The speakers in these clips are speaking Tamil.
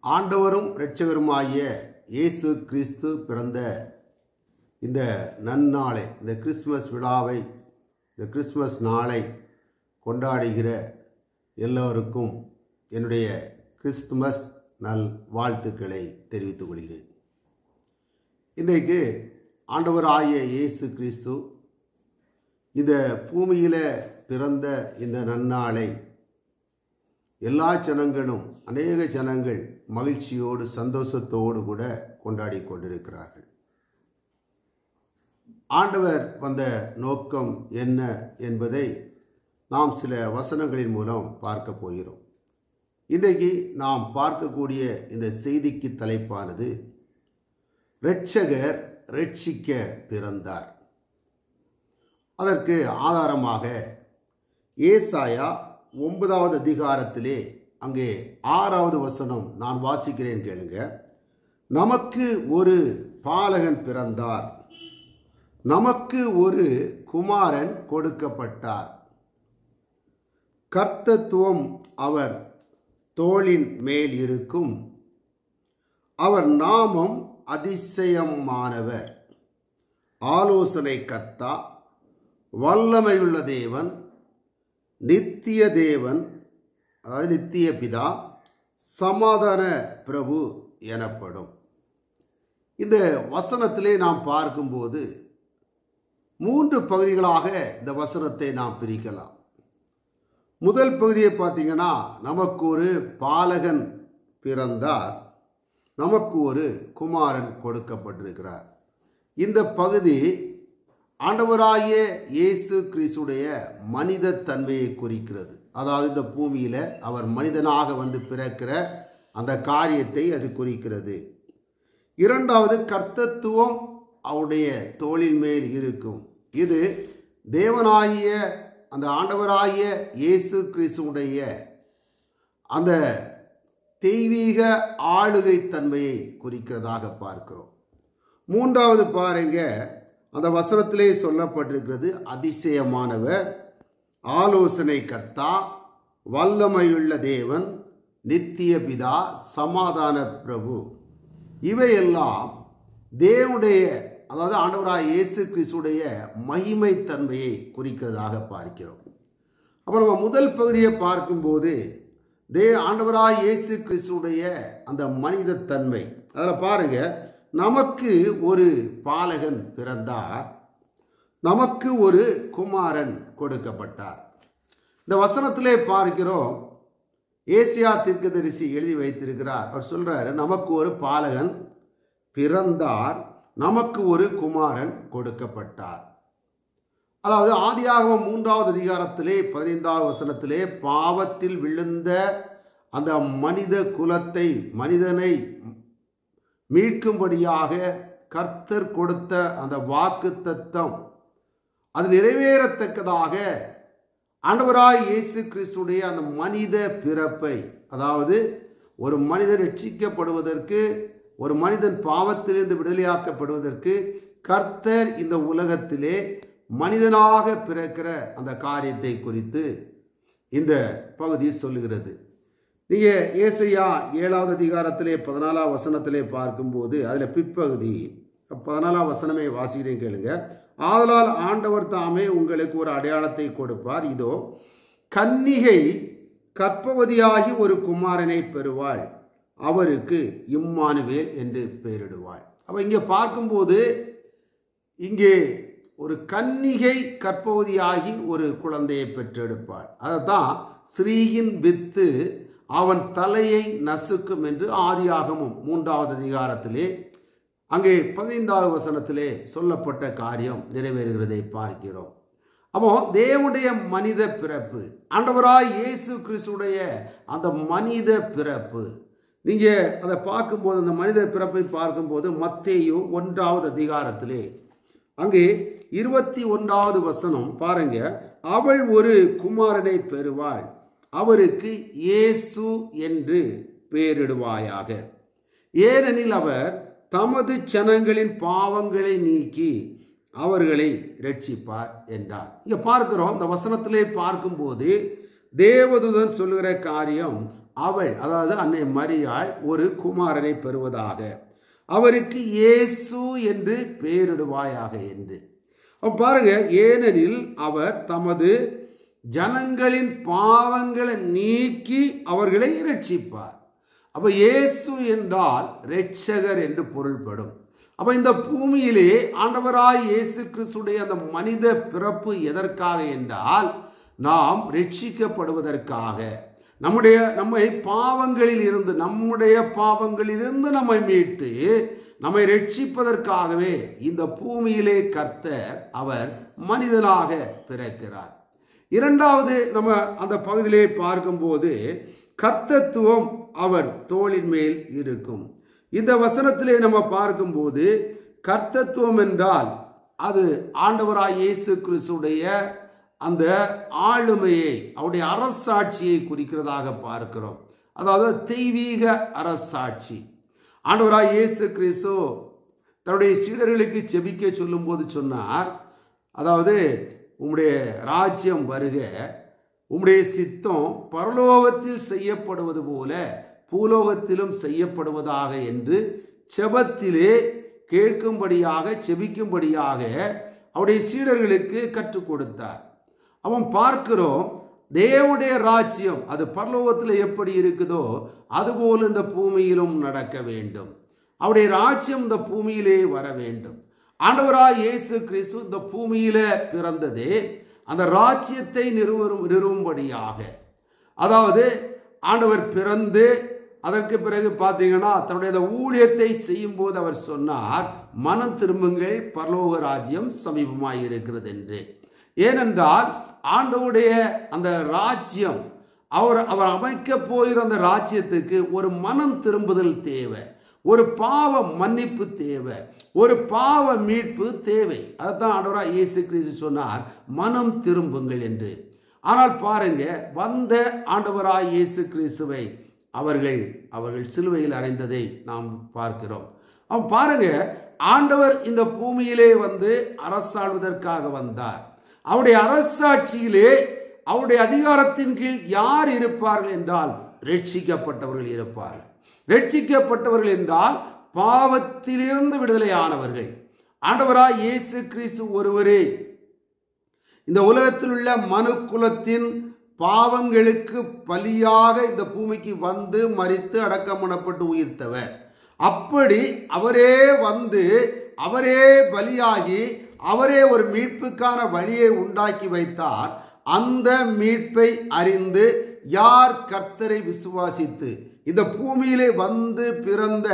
ஆண்டவரும் இரட்சகருமாகிய இயேசு கிறிஸ்து பிறந்த இந்த நன்னாளை, இந்த கிறிஸ்துமஸ் விழாவை, இந்த கிறிஸ்துமஸ் நாளை கொண்டாடுகிற எல்லோருக்கும் என்னுடைய கிறிஸ்துமஸ் நல் வாழ்த்துக்களை தெரிவித்துக் கொள்கிறேன். இன்றைக்கு ஆண்டவராகிய இயேசு கிறிஸ்து இந்த பூமியில் பிறந்த இந்த நன்னாளை எல்லா ஜனங்களும், அநேக ஜனங்கள் மகிழ்ச்சியோடு சந்தோஷத்தோடு கூட கொண்டாடி கொண்டிருக்கிறார்கள். ஆண்டவர் வந்த நோக்கம் என்ன என்பதை நாம் சில வசனங்களின் மூலம் பார்க்க போகிறோம். இன்றைக்கு நாம் பார்க்கக்கூடிய இந்த செய்திக்கு தலைப்பானது இரட்சகர் ரட்சிக்க பிறந்தார். அதற்கு ஆதாரமாக ஏசாயா 9வது அதிகாரத்திலே அங்கே 6வது வசனம் நான் வாசிக்கிறேன், கேளுங்க. நமக்கு ஒரு பாலகன் பிறந்தார், நமக்கு ஒரு குமாரன் கொடுக்கப்பட்டார், கர்த்தத்துவம் அவர் தோளின் மேல் இருக்கும், அவர் நாமம் அதிசயமானவர், ஆலோசனை கர்த்தா, வல்லமையுள்ள தேவன், நித்திய தேவன், அதாவது நித்திய பிதா, சமாதான பிரபு எனப்படும். இந்த வசனத்திலே நாம் பார்க்கும்போது 3 பகுதிகளாக இந்த வசனத்தை நாம் பிரிக்கலாம். முதல் பகுதியை பார்த்தீங்கன்னா, நமக்கு ஒரு பாலகன் பிறந்தார், நமக்கு ஒரு குமாரன் கொடுக்கப்பட்டிருக்கிறார். இந்த பகுதி ஆண்டவராகிய இயேசு கிறிஸ்துடைய மனித தன்மையை குறிக்கிறது. அதாவது இந்த பூமியில் அவர் மனிதனாக வந்து பிறக்கிற அந்த காரியத்தை அது குறிக்கிறது. இரண்டாவது, கர்த்தத்துவம் அவருடைய தோளின் மேல் இருக்கும். இது தேவனாகிய அந்த ஆண்டவராகிய இயேசு கிறிஸ்துடைய அந்த தெய்வீக ஆளுகை தன்மையை குறிக்கிறதாக பார்க்கிறோம். மூன்றாவது பாருங்க, அந்த வசனத்திலே சொல்லப்பட்டிருக்கிறது அதிசயமானவர், ஆலோசனை கர்த்தா, வல்லமையுள்ள தேவன், நித்திய பிதா, சமாதான பிரபு. இவையெல்லாம் தேவனுடைய, அதாவது ஆண்டவராகிய இயேசு கிறிஸ்துடைய மகிமை தன்மையை குறிக்கிறதாக பார்க்கிறோம். அப்புறம் நம்ம முதல் பகுதியை பார்க்கும்போது ஆண்டவராகிய இயேசு கிறிஸ்துடைய அந்த மனித தன்மை, அதில் பாருங்க, நமக்கு ஒரு பாலகன் பிறந்தார், நமக்கு ஒரு குமாரன் கொடுக்கப்பட்டார். இந்த வசனத்திலே பார்க்கிறோம், ஏசியா தீர்க்கதரிசி எழுதி வைத்திருக்கிறார். அவர் சொல்றாரு, நமக்கு ஒரு பாலகன் பிறந்தார், நமக்கு ஒரு குமாரன் கொடுக்கப்பட்டார். அதாவது ஆதியாகமம் 3வது அதிகாரத்திலே 15வது வசனத்திலே பாவத்தில் விழுந்த அந்த மனித குலத்தை, மனிதனை மீட்கும்படியாக கர்த்தர் கொடுத்த அந்த வாக்குத்தத்தம் அது நிறைவேறத்தக்கதாக ஆண்டவராய் இயேசு கிறிஸ்துடைய அந்த மனித பிறப்பை, அதாவது ஒரு மனிதன் ரட்சிக்கப்படுவதற்கு, ஒரு மனிதன் பாவத்திலிருந்து விடுதலையாக்கப்படுவதற்கு கர்த்தர் இந்த உலகத்திலே மனிதனாக பிறக்கிற அந்த காரியத்தை குறித்து இந்த பகுதி சொல்லுகிறது. நீங்கள் ஏசாயா 7வது அதிகாரத்திலே 14வது வசனத்திலே பார்க்கும்போது அதில் பிற்பகுதி 14வது வசனமே வாசிக்கிறேன், கேளுங்க. ஆதலால் ஆண்டவர் தாமே உங்களுக்கு ஒரு அடையாளத்தை கொடுப்பார், இதோ கன்னிகை கர்ப்பவதியாகி ஒரு குமாரனை பெறுவாள், அவருக்கு இம்மானுவேல் என்று பெயரிடுவாள். அப்போ இங்கே பார்க்கும்போது இங்கே ஒரு கன்னிகை கர்ப்பவதியாகி ஒரு குழந்தையை பெற்றெடுப்பாள். அதைத்தான் ஸ்ரீயின் வித்து அவன் தலையை நசுக்கும் என்று ஆதியாகமம் 3வது அதிகாரத்திலே அங்கே 15வது வசனத்திலே சொல்லப்பட்ட காரியம் நிறைவேறுகிறதை பார்க்கிறோம். அப்போ தேவனுடைய மனித பிறப்பு, ஆண்டவராய் இயேசு கிறிஸ்துடைய அந்த மனித பிறப்பு, நீங்கள் அதை பார்க்கும்போது, அந்த மனித பிறப்பை பார்க்கும்போது மத்தேயு 1வது அதிகாரத்திலே அங்கே 21வது வசனம் பாருங்க, அவள் ஒரு குமாரனை பெறுவாள், அவருக்கு இயேசு என்று பெயரிடுவாயாக, ஏனெனில் அவர் தமது ஜனங்களின் பாவங்களை நீக்கி அவர்களை ரட்சிப்பார் என்றார். இங்கே பார்க்கிறோம், இந்த வசனத்திலே பார்க்கும்போது தேவதூதன் சொல்லுகிற காரியம் அவள், அதாவது அன்னை மரியாள், ஒரு குமாரனை பெறுவதாக, அவருக்கு இயேசு என்று பெயரிடுவாயாக என்று. பாருங்க, ஏனெனில் அவர் தமது ஜனங்களின் பாவங்களை நீக்கி அவர்களை இரட்சிப்பார். அப்ப இயேசு என்றால் இரட்சகர் என்று பொருள்படும். அப்ப இந்த பூமியிலே ஆண்டவராய் இயேசு கிறிஸ்துடைய அந்த மனித பிறப்பு எதற்காக என்றால், நாம் ரட்சிக்கப்படுவதற்காக, நம்மை பாவங்களில் இருந்து, நம்மை மீட்டு நம்மை ரட்சிப்பதற்காகவே இந்த பூமியிலே கர்த்தர் அவர் மனிதனாக பிறக்கிறார். இரண்டாவது, நம்ம அந்த பகுதியிலே பார்க்கும்போது கர்த்தத்துவம் அவர் தோளின் மேல் இருக்கும். இந்த வசனத்திலே நம்ம பார்க்கும்போது கர்த்தத்துவம் என்றால் அது ஆண்டவராய் இயேசு கிறிஸ்துடைய அந்த ஆளுமையை, அவருடைய அரசாட்சியை குறிக்கிறதாக பார்க்கிறோம். அதாவது தெய்வீக அரசாட்சி. ஆண்டவராய் இயேசு கிறிஸ்து தன்னுடைய சீடர்களுக்கு ஜெபிக்க சொல்லும் போது சொன்னார், அதாவது உம்முடைய ராஜ்யம் வருக, உம்முடைய சித்தம் பரலோகத்தில் செய்யப்படுவது போல பூலோகத்திலும் செய்யப்படுவதாக என்று ஜெபத்திலே கேட்கும்படியாக, செபிக்கும்படியாக அவருடைய சீடர்களுக்கு கற்றுக் கொடுத்தார். அவன் பார்க்கிறோம், தேவனுடைய ராஜ்யம் அது பரலோகத்தில் எப்படி இருக்குதோ அதுபோல் இந்த பூமியிலும் நடக்க வேண்டும். அவருடைய ராஜ்யம் இந்த பூமியிலே வர வேண்டும். ஆண்டவராய் இயேசு கிறிஸ்து இந்த பூமியில பிறந்ததே அந்த ராஜ்யத்தை நிறுவும்படியாக. அதாவது ஆண்டவர் பிறந்து அதற்கு பிறகு பார்த்தீங்கன்னா தன்னுடைய ஊழியத்தை செய்யும் போது அவர் சொன்னார், மனம் திரும்புங்கள், பரலோக ராஜ்யம் சமீபமாய் இருக்கிறது என்று. ஏனென்றால் ஆண்டவருடைய அந்த ராஜ்யம், அவர் அமைக்க போகிற அந்த ராஜ்யத்துக்கு ஒரு மனம் திரும்புதல் தேவை, ஒரு பாவ மன்னிப்பு தேவை, ஒரு பாவ மீட்பு தேவை. அதுதான் ஆண்டவராய் இயேசு கிறிஸ்து சொன்னார், மனம் திரும்புங்கள் என்று. ஆனால் பாருங்க, வந்த ஆண்டவராய் இயேசு கிறிஸ்துவை அவர்கள் சிலுவையில் அறைந்ததை நாம் பார்க்கிறோம். பாருங்க, ஆண்டவர் இந்த பூமியிலே வந்து அரசாள்வதற்காக வந்தார். அவருடைய அரசாட்சியிலே, அவருடைய அதிகாரத்தின் கீழ் யார் இருப்பார்கள் என்றால் ரட்சிக்கப்பட்டவர்கள் இருப்பார்கள். ரட்சிக்கப்பட்டவர்கள் என்றால் பாவத்திலிருந்து விடுதலையானவர்கள். ஆண்டவராய் இயேசு கிறிஸ்து ஒருவரே இந்த உலகத்தில் உள்ள மனு குலத்தின் பாவங்களுக்கு பலியாக இந்த பூமிக்கு வந்து மரித்து அடக்கம் பண்ணப்பட்டு உயிர்த்தவர். அப்படி அவரே வந்து, அவரே பலியாகி, அவரே ஒரு மீட்புக்கான வழியை உண்டாக்கி வைத்தார். அந்த மீட்பை அறிந்து யார் கர்த்தரை விசுவாசித்து இந்த பூமியிலே வந்து பிறந்த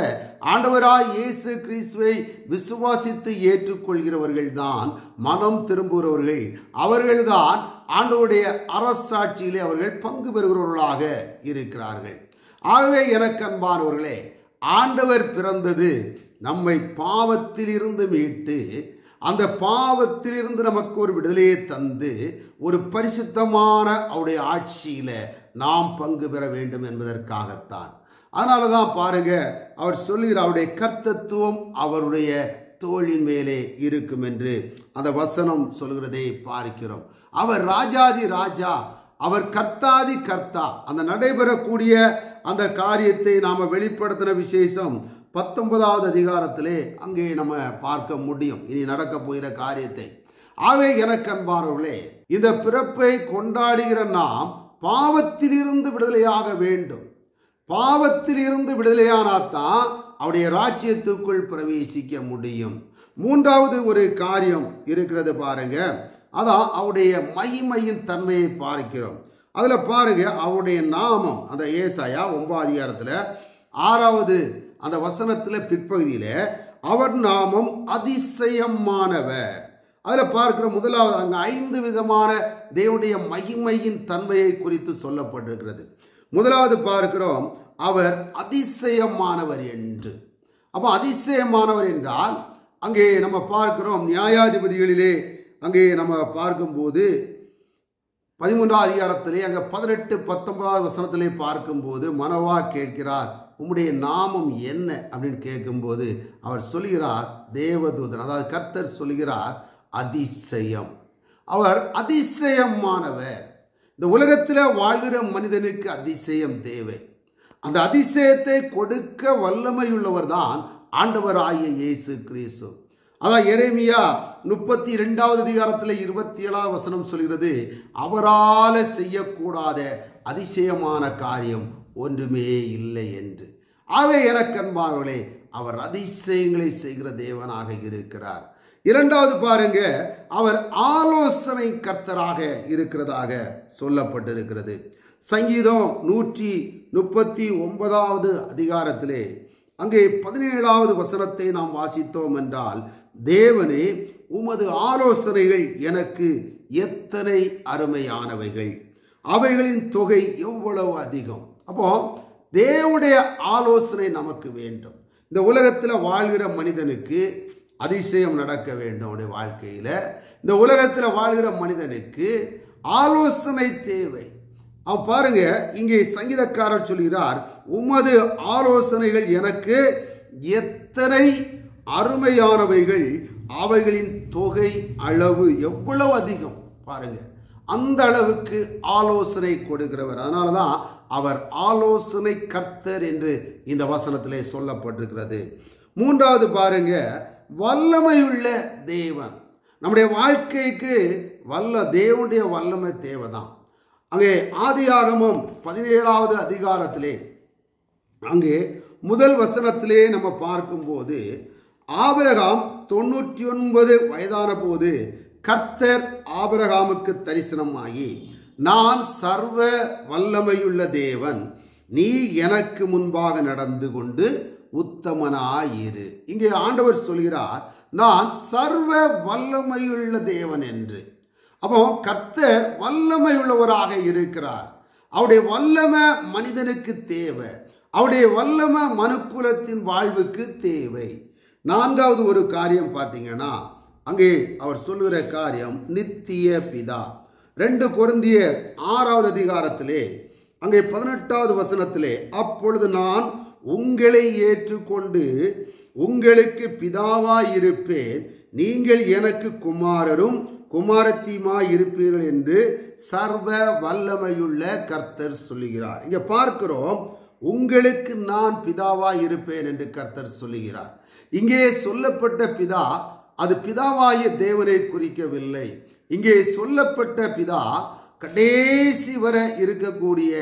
ஆண்டவராய் இயேசு கிறிஸ்துவை விசுவாசித்து ஏற்றுக்கொள்கிறவர்கள் தான் மனம் திரும்புகிறவர்கள். அவர்கள்தான் ஆண்டவருடைய அரசாட்சியிலே அவர்கள் பங்கு பெறுகிறவர்களாக இருக்கிறார்கள். ஆகவே எனக்கு அன்பானவர்களே, ஆண்டவர் பிறந்தது நம்மை பாவத்திலிருந்து மீட்டு, அந்த பாவத்திலிருந்து நமக்கு ஒரு விடுதலையை தந்து, ஒரு பரிசுத்தமான அவருடைய ஆட்சியில நாம் பங்கு பெற வேண்டும் என்பதற்காகத்தான். அதனால தான் பாருங்க, அவர் சொல்லுகிற அவருடைய கர்த்தத்துவம் அவருடைய தோளின் மேலே இருக்கும் என்று அந்த வசனம் சொல்கிறதை பார்க்கிறோம். அவர் ராஜாதி ராஜா, அவர் கர்த்தாதி கர்த்தா. அந்த நடைபெறக்கூடிய அந்த காரியத்தை நாம வெளிப்படுத்தின விசேஷம் 19வது அதிகாரத்திலே அங்கே நம்ம பார்க்க முடியும், இனி நடக்க போகிற காரியத்தை. ஆகவே எனக்கு அன்பானவர்களே, இந்த பிறப்பை கொண்டாடுகிற நாம் பாவத்திலிருந்து விடுதலையாக வேண்டும். பாவத்திலிருந்து விடுதலையானாத்தான் அவருடைய ராஜ்யத்துக்குள் பிரவேசிக்க முடியும். மூன்றாவது ஒரு காரியம் இருக்கிறது பாருங்க, அதான் அவருடைய மகிமையின் தன்மையை பார்க்கிறோம். அதுல பாருங்க, அவருடைய நாமம், அந்த ஏசாயா 9 அதிகாரத்தில் 6வது அந்த வசனத்துல பிற்பகுதியில அவர் நாமம் அதிசயமானவர். அதுல பார்க்கிற முதலாவது அங்க 5 விதமான தேவனுடைய மகிமையின் தன்மையை குறித்து சொல்லப்பட்டிருக்கிறது. முதலாவது பார்க்கிறோம், அவர் அதிசயமானவர் என்று. அப்ப அதிசயமானவர் என்றால் அங்கே நம்ம பார்க்கிறோம், நியாயாதிபதிகளிலே அங்கே நம்ம பார்க்கும்போது 13வது அதிகாரத்திலே அங்கே 18, 19வது வசனத்திலே பார்க்கும்போது மனோவா கேட்கிறார், உம்முடைய நாமம் என்ன அப்படின்னு கேட்கும்போது அவர் சொல்கிறார் தேவதூதன். அதாவது கர்த்தர் சொல்கிறார் அதிசயம். அவர் அதிசயமானவர். இந்த உலகத்தில் வாழ்கிற மனிதனுக்கு அதிசயம் தேவை. அந்த அதிசயத்தை கொடுக்க வல்லமையுள்ளவர் தான் ஆண்டவராகிய இயேசு கிறிஸ்து. அதான் எரேமியா 32வது அதிகாரத்தில் 27வது வசனம் சொல்கிறது, அவரால் செய்யக்கூடாத அதிசயமான காரியம் ஒன்றுமே இல்லை என்று. ஆகவே எனக்கன்பார்களே, அவர் அதிசயங்களை செய்கிற தேவனாக இருக்கிறார். இரண்டாவது பாருங்க, அவர் ஆலோசனை கர்த்தராக இருக்கிறதாக சொல்லப்பட்டிருக்கிறது. சங்கீதம் 139வது அதிகாரத்திலே அங்கே 17வது வசனத்தை நாம் வாசித்தோம் என்றால், தேவனே உமது ஆலோசனைகள் எனக்கு எத்தனை அருமையானவைகள், அவைகளின் தொகை எவ்வளவு அதிகம். அப்போ தேவனுடைய ஆலோசனை நமக்கு வேண்டும். இந்த உலகத்தில் வாழ்கிற மனிதனுக்கு அதிசயம் நடக்க வேண்டும். அவனுடைய வாழ்க்கையில் இந்த உலகத்தில் வாழ்கிற மனிதனுக்கு ஆலோசனை தேவை. அவன் பாருங்க, இங்கே சங்கீதக்காரர் சொல்கிறார், உமது ஆலோசனைகள் எனக்கு எத்தனை அருமையானவைகள், அவைகளின் தொகை அளவு எவ்வளவு அதிகம். பாருங்க, அந்த அளவுக்கு ஆலோசனை கொடுக்கிறவர். அதனால தான் அவர் ஆலோசனை கர்த்தர் என்று இந்த வசனத்திலே சொல்லப்பட்டிருக்கிறது. மூன்றாவது பாருங்க, வல்லமையுள்ள தேவன். நம்முடைய வாழ்க்கைக்கு தேவனுடைய வல்லமை தேவைதான். அங்கே ஆதியாகமம் 17வது அதிகாரத்திலே அங்கே முதல் வசனத்திலே நம்ம பார்க்கும்போது, ஆபிரகாம் 99 வயதான போது கர்த்தர் ஆபிரகாமுக்கு தரிசனமாகி, நான் சர்வ வல்லமையுள்ள தேவன், நீ எனக்கு முன்பாக நடந்து கொண்டு உத்தமனாயிரு. இங்கே ஆண்டவர் சொல்கிறார், நான் சர்வ வல்லமையுள்ள தேவன் என்று. அப்போ கர்த்தர் வல்லமையுள்ளவராக இருக்கிறார். அவருடைய வல்லமை மனிதனுக்கு தேவை. அவருடைய வல்லமை மனுக்குலத்தின் வாழ்வுக்கு தேவை. நான்காவது ஒரு காரியம் பார்த்தீங்கன்னா, அங்கே அவர் சொல்லுகிற காரியம் நித்திய பிதா. 2 கொரிந்தியர் 6வது அதிகாரத்திலே அங்கே 18வது வசனத்திலே, அப்பொழுது நான் உங்களை ஏற்றுக்கொண்டு உங்களுக்கு பிதாவாய் இருப்பேன், நீங்கள் எனக்கு குமாரரும் குமாரத்தியுமாய் இருப்பீர்கள் என்று சர்வ வல்லமையுள்ள கர்த்தர் சொல்லுகிறார். இங்க பார்க்கிறோம், உங்களுக்கு நான் பிதாவாய் இருப்பேன் என்று கர்த்தர் சொல்லுகிறார். இங்கே சொல்லப்பட்ட பிதா அது பிதாவாகிய தேவனை குறிக்கவில்லை. இங்கே சொல்லப்பட்ட பிதா கடைசி வரை இருக்கக்கூடிய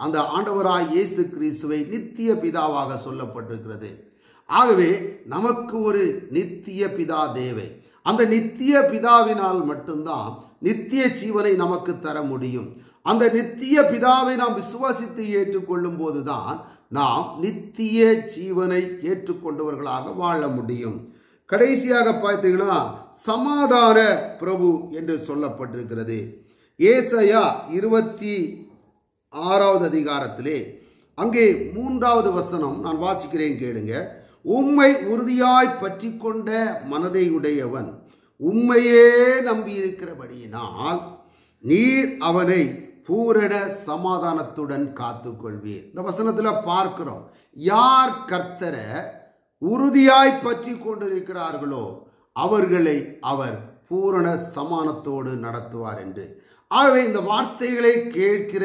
அந்த ஆண்டவராய் இயேசு கிறிஸ்துவை நித்திய பிதாவாக சொல்லப்பட்டிருக்கிறது. ஆகவே நமக்கு ஒரு நித்திய பிதா தேவை. அந்த நித்திய பிதாவினால் மட்டும்தான் நித்திய ஜீவனை நமக்கு தர முடியும். அந்த நித்திய பிதாவை நாம் விசுவாசித்து ஏற்றுக்கொள்ளும் போதுதான் நாம் நித்திய ஜீவனை ஏற்றுக்கொண்டவர்களாக வாழ முடியும். கடைசியாக பார்த்தீங்கன்னா, சமாதான பிரபு என்று சொல்லப்பட்டிருக்கிறது. ஏசாயா 26வது அதிகாரத்திலே அங்கே 3வது வசனம் நான் வாசிக்கிறேன், கேளுங்க. உம்மை உறுதியாய் பற்றி கொண்ட மனதை உடையவன் உம்மையே நம்பியிருக்கிறபடியினால் நீர் அவனை பூரண சமாதானத்துடன் காத்துக்கொள்வீர். இந்த வசனத்தில் பார்க்கிறோம், யார் கர்த்தரை உறுதியாய் பற்றி கொண்டிருக்கிறார்களோ அவர்களை அவர் பூரண சமானத்தோடு நடத்துவார் என்று. ஆகவே இந்த வார்த்தைகளை கேட்கிற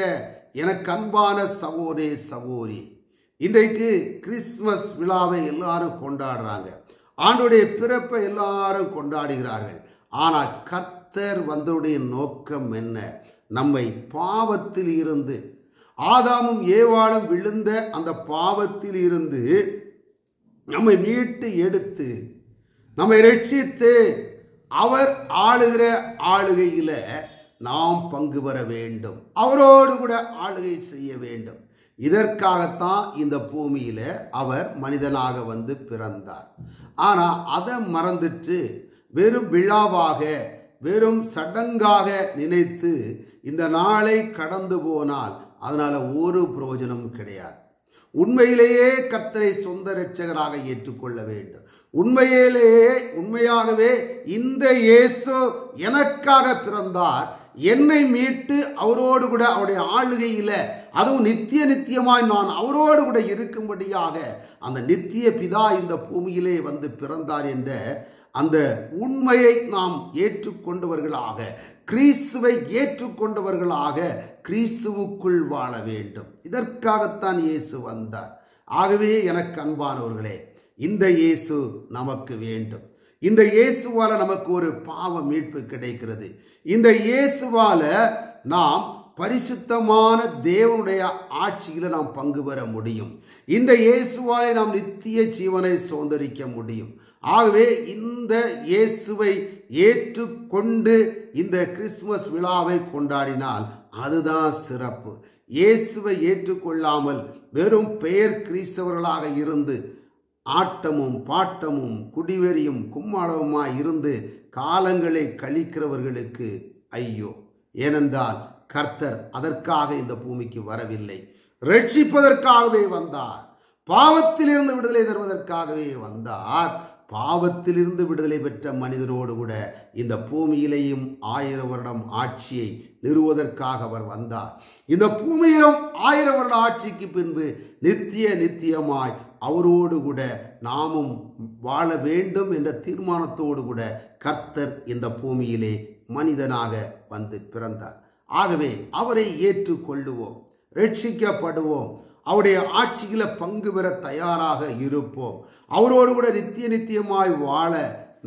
எனக்கு அன்பான சகோதரே சகோதரி, இன்றைக்கு கிறிஸ்துமஸ் விழாவை எல்லாரும் கொண்டாடுறாங்க, ஆண்டுடைய பிறப்பை எல்லாரும் கொண்டாடுகிறார்கள். ஆனால் கர்த்தர் வந்தவுடைய நோக்கம் என்ன? நம்மை பாவத்தில் இருந்து, ஆதாமும் ஏவாளும் விழுந்த அந்த பாவத்தில் இருந்து நம்மை மீட்டு எடுத்து நம்மை ரட்சித்து அவர் ஆளுகிற ஆளுகையில் நாம் பங்கு பெற வேண்டும், அவரோடு கூட ஆளுகை செய்ய வேண்டும். இதற்காகத்தான் இந்த பூமியில அவர் மனிதனாக வந்து பிறந்தார். ஆனால் அதை மறந்துட்டு வெறும் விழாவாக வெறும் சடங்காக நினைத்து இந்த நாளை கடந்து போனால் அதனால ஒரு பிரயோஜனம் கிடையாது. உண்மையிலேயே கர்த்தரை சொந்த இரட்சகராக ஏற்றுக்கொள்ள வேண்டும். உண்மையாகவே இந்த இயேசு எனக்காக பிறந்தார், என்னை மீட்டு அவரோடு கூட அவருடைய ஆளுகையில், அதுவும் நித்தியமாய் நான் அவரோடு கூட இருக்கும்படியாக அந்த நித்திய பிதா இந்த பூமியிலே வந்து பிறந்தார் என்ற அந்த உண்மையை நாம் ஏற்றுக்கொண்டவர்களாக, கிறிஸ்துவை ஏற்றுக்கொண்டவர்களாக கிறிஸ்துவுக்குள் வாழ வேண்டும். இதற்காகத்தான் இயேசு வந்தார். ஆகவே எனக்கு அன்பானவர்களே, இந்த இயேசு நமக்கு வேண்டும். இந்த இயேசுவால நமக்கு ஒரு பாவ மீட்பு கிடைக்கிறது. இந்த இயேசுவால நாம் பரிசுத்தமான தேவனுடைய ஆட்சியில நாம் பங்கு பெற முடியும். இந்த இயேசுவாலே நாம் நித்திய ஜீவனை சுதந்தரிக்க முடியும். ஆகவே இந்த இயேசுவை ஏற்றுக்கொண்டு இந்த கிறிஸ்துமஸ் விழாவை கொண்டாடினால் அதுதான் சிறப்பு. இயேசுவை ஏற்றுக்கொள்ளாமல் வெறும் பெயர் கிறிஸ்தவர்களாக இருந்து ஆட்டமும் பாட்டமும் குடிவெறியும் கும்மாளவுமாய் இருந்து காலங்களை கழிக்கிறவர்களுக்கு ஐயோ. ஏனென்றால் கர்த்தர் அதற்காக இந்த பூமிக்கு வரவில்லை, ரட்சிப்பதற்காகவே வந்தார். பாவத்திலிருந்து விடுதலை தருவதற்காகவே வந்தார். பாவத்திலிருந்து விடுதலை பெற்ற மனிதனோடு கூட இந்த பூமியிலேயும் 1000 வருடம் ஆட்சியை நிறுவுவதற்காக அவர் வந்தார். இந்த பூமியிலும் 1000 வருட ஆட்சிக்கு பின்பு நித்தியமாய் அவரோடு கூட நாமும் வாழ வேண்டும் என்ற தீர்மானத்தோடு கூட கர்த்தர் இந்த பூமியிலே மனிதனாக வந்து பிறந்தார். ஆகவே அவரை ஏற்றுக்கொள்ளுவோம், ரட்சிக்கப்படுவோம், அவருடைய ஆட்சியில பங்கு பெற தயாராக இருப்போம். அவரோடு கூட நித்தியமாய் வாழ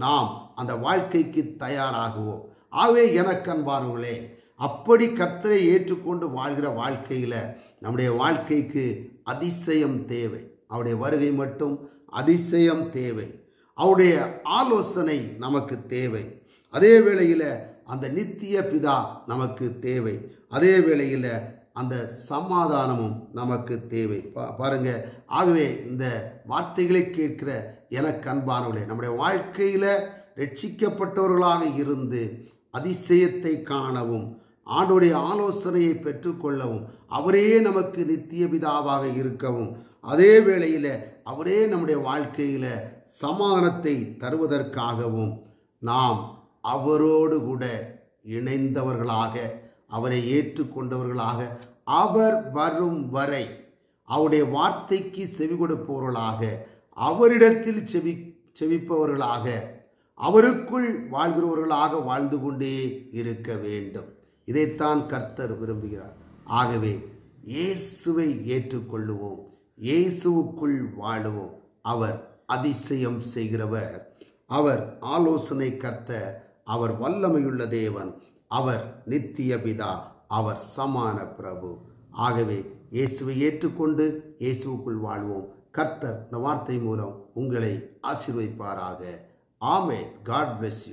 நாம் அந்த வாழ்க்கைக்கு தயாராகுவோம். ஆகவே எனக்கு அன்பானவர்களே, அப்படி கர்த்தரை ஏற்றுக்கொண்டு வாழ்கிற வாழ்க்கையில நம்முடைய வாழ்க்கைக்கு அதிசயம் தேவை. அவருடைய வருகை மட்டும் அதிசயம் தேவை. அவருடைய ஆலோசனை நமக்கு தேவை. அதே வேளையில் அந்த நித்திய பிதா நமக்கு தேவை. அதே வேளையில் அந்த சமாதானமும் நமக்கு தேவை. பாருங்க. ஆகவே இந்த வார்த்தைகளை கேட்கிற எனக்கு அன்பானவர்களே, நம்முடைய வாழ்க்கையில் ரட்சிக்கப்பட்டவர்களாக இருந்து அதிசயத்தை காணவும், ஆண்டவருடைய ஆலோசனையை பெற்றுக்கொள்ளவும், அவரே நமக்கு நித்திய பிதாவாக இருக்கவும், அதே வேளையில் அவரே நம்முடைய வாழ்க்கையில் சமாதானத்தை தருவதற்காகவும் நாம் அவரோடு கூட இணைந்தவர்களாக, அவரை ஏற்றுக்கொண்டவர்களாக, அவர் வரும் வரை அவருடைய வார்த்தைக்கு செவி கொடுப்பவர்களாக, அவரிடத்தில் செவிப்பவர்களாக, அவருக்குள் வாழ்கிறவர்களாக வாழ்ந்து கொண்டே இருக்க வேண்டும். இதைத்தான் கர்த்தர் விரும்புகிறார். ஆகவே இயேசுவை ஏற்றுக்கொள்ளுவோம், இயேசுவுக்குள் வாழுவோம். அவர் அதிசயம் செய்கிறவர், அவர் ஆலோசனை கர்த்தர், அவர் வல்லமையுள்ள தேவன், அவர் நித்திய பிதா, அவர் சமான பிரபு. ஆகவே இயேசுவை ஏற்றுக்கொண்டு இயேசுவுக்குள் வாழ்வோம். கர்த்தர் இந்த வார்த்தை மூலம் உங்களை ஆசீர்வதிப்பாராக. ஆமென். God bless you.